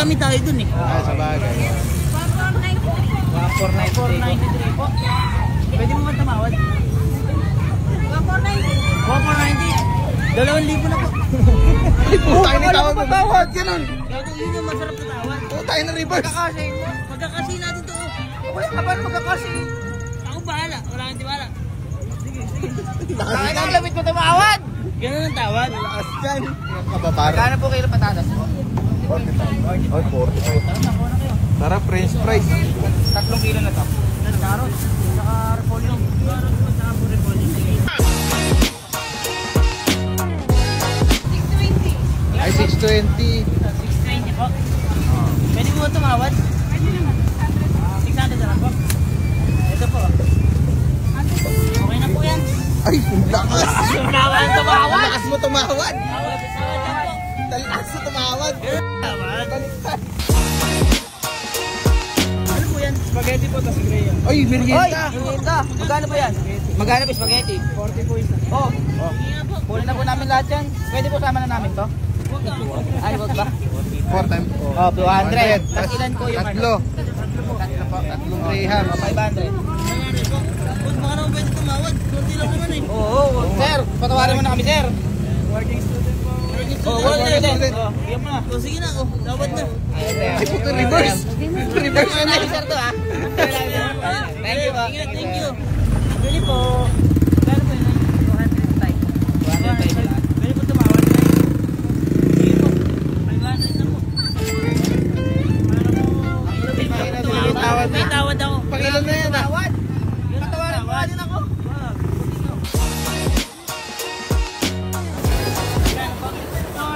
Marami tayo dun eh. Sa bagay. 493 po. Pwede mo ba tumawad? 490. 2,000 na po. Tayo na tawag mo. Tawad, ganun. Yun yung masarap na tawad. Tayo na reverse. Magkakasyahin mo. Magkakasyahin natin to. Okay, paano magkakasyahin? Ako bahala. Wala kang tiwala. Sige. Bakit ang lamit mo tumawad? Ganun ang tawad. Lakas dyan. Kababara. Kano po kayo patatas mo? 45. Ay, 45. Tara, french fries. 3 kilo na to. Carrot. Saka repolyo. Carrot po saka po repolyo. Ay, 620. 620 po. Pwede mo ba tumawad? Pwede naman. 600 na po. Ito po. Okay na po yan. Ay, lakas. Tumawad, tumawad. Lakas mo tumawad. Tawad po. Lakas mo tumawad. Tawad. Ano po yan? Spaghetti po, tas gray yan. Ay, merienda. Merienda. Magkano po yan? Magkano po spaghetti? 40 po isa. Oh. Kunin na po namin lahat yan. Pwede po sama na namin to? Ay, wag ba? 4 times. Oh, 200. Tapos ilan po yung Tatlo. Tatlong Graham. 500. Baka naman pwede tumawad. Kunti lang naman eh. Oo, sir. Patawarin mo na kami, sir. Working student po. Working student. Bigyan mo na. Sige na. Tawad na. Ay, puto reverse. Reverse Ano na. na, sir to ha? Thank you po. Thank you. Pwede po. Kano po yun? 205. Pwede po tumawad. Sige po. 500 na po. May tawad ako. Pakilan na yan, ah. Patawarin mo din ako.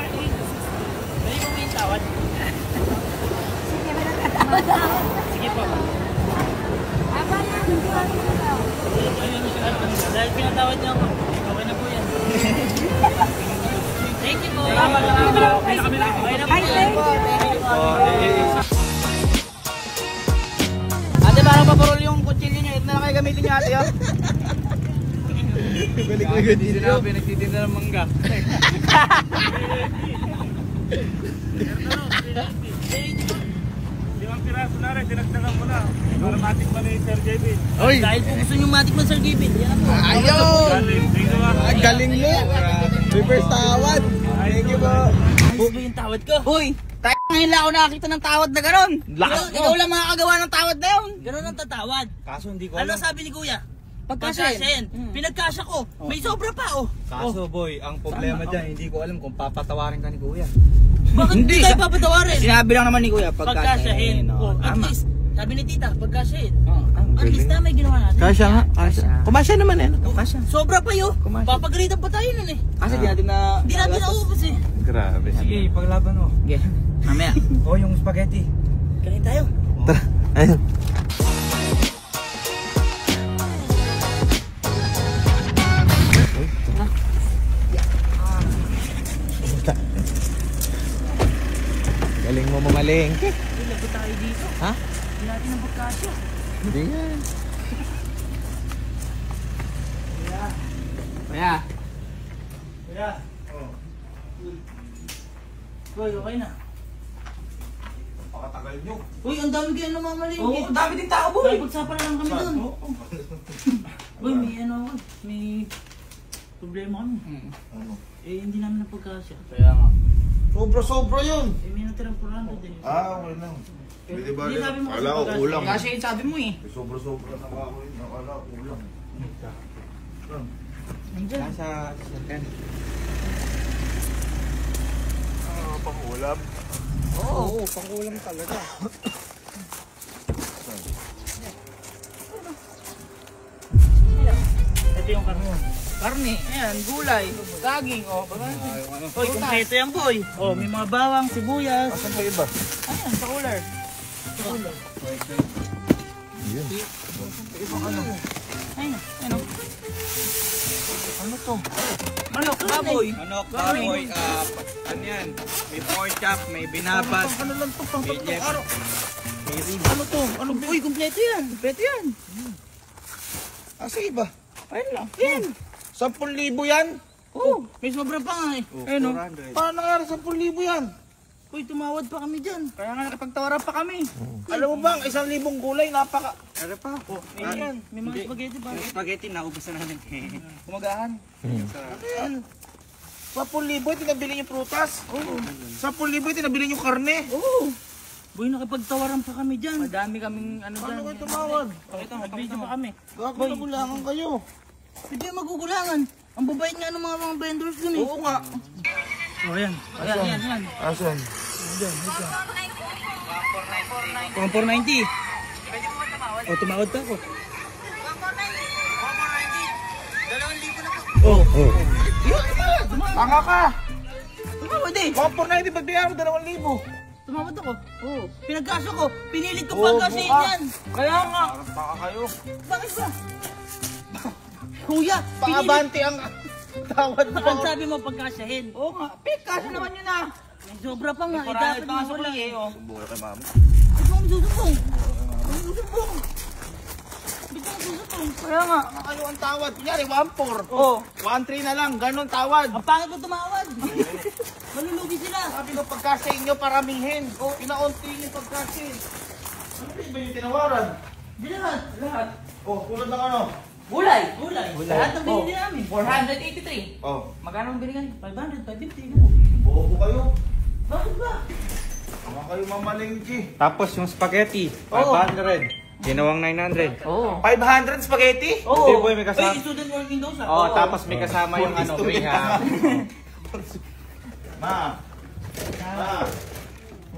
Pwede po may tawad. Sige po. Dahil pinatawad niyo ako, okay na po yan. Thank you po. Okay na po yan. Ate, parang paparol yung kutsilyo niyo. Ito na lang kayo gamitin niyo, ate. Balik ko yun. Hindi na pinagtitinda ng mangga. Oy, Dahil po gusto niyo matikman, Sir David. Yan na po. ayaw. Ang galing mo. Reverse tawad. Thank you po. Ano ba yung tawad ko? Uy! Ngayon lang ako nakakita ng tawad na gano'n. Ikaw lang makakagawa ng tawad na yun. Gano'n ang tatawad. Kaso hindi ko Ano sabi ni Kuya? Pagkasyahin. Pinagkasya ko. May sobra pa oh. Kaso boy, ang problema dyan, hindi ko alam kung papatawarin ka ni Kuya. Bakit hindi tayo papatawarin? Sinabi lang naman ni Kuya, Pagkasyahin. pagkasyahin. At least, sabi ni Tita, pagkasyahin. Ang At least tama yung ginawa natin. Kasya nga, kasya. Kumasya naman eh. Kasya. Sobra pa yun. Kumasya. Papagalitan pa tayo nun eh. Kasi di natin na... Hindi natin naubos eh. Grabe. Sige, paglaban mo. Sige. Mamaya. O, yung spaghetti. Kain tayo. Tara, ayun. Galing mo mamalengke. Uy, lagot tayo dito. Ha? Hindi natin ang pagkasya. Hindi yan. Kaya. Kuya. Uy, okay na. Pakatagal nyo. Uy, ang dami kayo namamalingki. Oo, dami din tao, boy. May pagsapan lang kami doon. Uy, may ano ako. May problema kami. Ano? Eh, hindi namin napagkasya. Kaya nga. Sobra-sobra yun. Eh, may natirang 400 eh. Okay lang. Pwede ba Hindi rin? sabi mo kasi Akala ko pagkasya. kulang. Kasi yun sabi mo eh. Sobra-sobra na ako rin. Akala ko kulang. Nandiyan. Nasa sasakyan. Pangulam. Oo, pangkulang talaga. Ito yung karne. Karne, ayan, gulay, saging, o. Uy, kumpleto yan boy. Oh, may mga bawang, sibuyas. Asan pa iba? Ayan, sa cooler. Yun. Ayun, ano? Ano to? Manok, baboy. Manok, baboy, ano yan? May pork chop, may binabas. Ano lang to? Pang tatlong Bigyan. araw. May rib. Ano to? Ano? Uy, kumpleto yan. Pwede yan. Asa iba? Ayun lang. Yan. 10,000 yan? Oh, may sobra pa nga eh. Oh, Ayun, oh. 400. Paano nga 10,000 yan? Uy, tumawad pa kami dyan. Kaya nga nakapagtawaran pa kami. Alam mo bang 1,000 gulay, napaka... Ano pa? Oh, Ayan, may mga spaghetti pa. yung spaghetti naubos na namin. Kumagahan. Ano? 10,000 ito nabili yung prutas. Oo. 10,000 ito nabili yung karne. Oo. Boy, nakipagtawaran pa kami dyan. Madami kaming ano dyan. Ano kayo tumawad? Pakita mo, nag-video pa kami. Gago na bulangan kayo. Hindi magugulangan. Ang babayad nga ng mga vendors dun eh. Oo nga. Oh, ayan. Ayan. Asan? Diyan. 490. Oh, tumawad pa ako. 2,000 na po. Tanga ka! Tumawad eh. 1,490 ba't bigyan mo 2,000? Tumawad ako. Oo. Pinagkaso ko. Pinilit ko pagkasin yan. Kaya nga. Baka kayo. Bakit ba? Kuya, pinilit. Pakabante ang tawad mo. Ang sabi mo pagkasyahin. Oo nga. Pinagkaso naman yun ah. May sobra pa nga. Dapat mo wala eh. Buhay kay mama. Ba't mo susumbong? Ba't mo susumbong? Kaya nga. Baka kayo ang tawad. Kunyari, 1,400. Oo. 1,300 na lang. Ganon tawad. Ang pangit ko tumawad. Malulugi sila. Sabi ko pagkasa inyo paramihin. O, pinaunti yung pagkasa. Ano ba yung tinawaran? Di lahat. O, tulad ng ano? Gulay. Lahat ng binili namin. 483. O, Magkano ang bilingan? 500, 550. bobo kayo. Bakit ba? Baka kayo mamalengke. Tapos yung spaghetti, 500. Ginawang 900. Oo. 500 spaghetti? Oo. Hindi, boy, may kasama. Uy, student working daw siya. Oh, tapos may kasama yung ano, Student graham. Ma.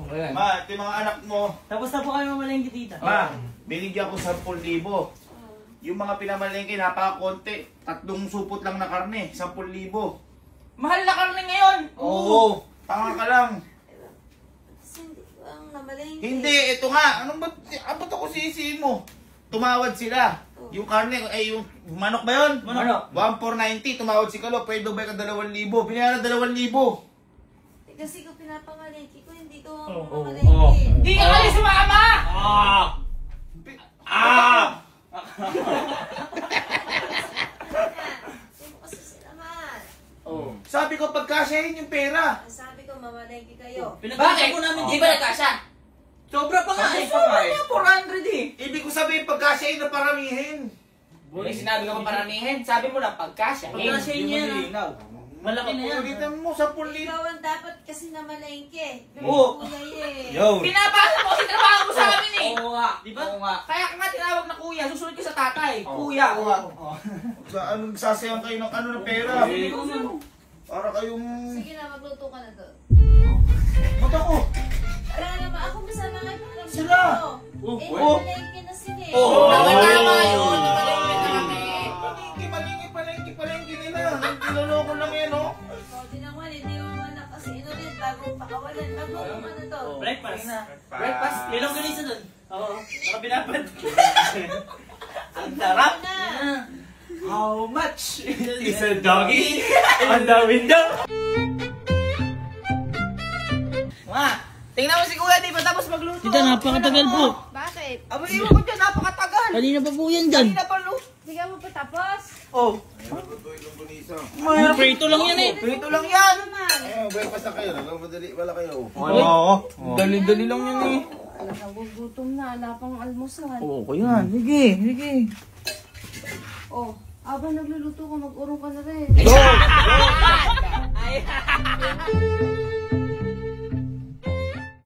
Ayan. Ma, ito yung mga anak mo. Tapos na po kayo mamalengke tita. Ma, binigyan ko 10,000. Yung mga pinamalengke, napaka-konti. 3 supot lang na karne, 10,000. Mahal na karne ngayon. Oo, tanga ka lang. Kasi hindi ko ang namalengke. Hindi, ito nga. Anong ba? Abot ako sisi mo. Tumawad sila. Yung karne, ay yung manok ba yun? Manok. 1,490, tumawad si Kalo. Pwede ba ka 2,000? Binayaran 2,000. Kasi ko pinapangalengke ko, hindi ko Oh. mamalengke. Hindi ka kali sumama! Hindi mo kasi sinaman. Sabi ko, pagkasyahin yung pera. Ang sabi ko, mamalengke kayo. Pinagkasya po namin di ba nagkasya? Sobra pa nga eh. Sobra niya, 400 eh. Ibig ko sabihin, pagkasyahin na paramihin. Boy, sinabi ko paramihin. Sabi mo lang pagkasya. Pagkasyahin niya na. Malaki na yan. Ulitin mo, 10,000. Ikaw ang dapat kasi namalengke. Oo. Kuya eh. Yo. Pinapasa mo kasi trabaho mo sa amin eh. Oo nga. Di ba? Oo nga. Kaya ka nga tinawag na kuya. Susunod ka sa tatay. Kuya. Sa anong sasayang kayo ng ano ng pera? Para kayong... Sige na, magluto ka na doon. Ba't ako? Wala naman, ako masama nga yung alam Sila. ko. Eh, Oh. namalengke na sila eh. Tama yun. Namalengke na kami. Palengke nila. Niloloko lang yan, oh. O, di naman, hindi mo man kasi inulit bago pakawalan. Magluto ka na to. Breakfast. Breakfast. Ilong ganisa doon. Oo. Nakabinapad. Ang sarap. Na. How much is a doggy on the window? Ma, tingnan mo si kuya, di pa tapos magluto. Tita, napakatagal po. Bakit? Abali mo ko dyan, napakatagal. Kanina pa po yan dyan. Kanina pa, Lu. Hindi ka mo pa tapos? Oh, Prito lang yan eh. prito lang yan. Naman. Ayun, breakfast na kayo. Nagmamadali wala kayo. Oo. Dali-dali lang yan eh. Nagugutom na, wala pang almusal. Oo, kaya. Sige. Oh, habang nagluluto ka, mag-urong ka na rin. Ay.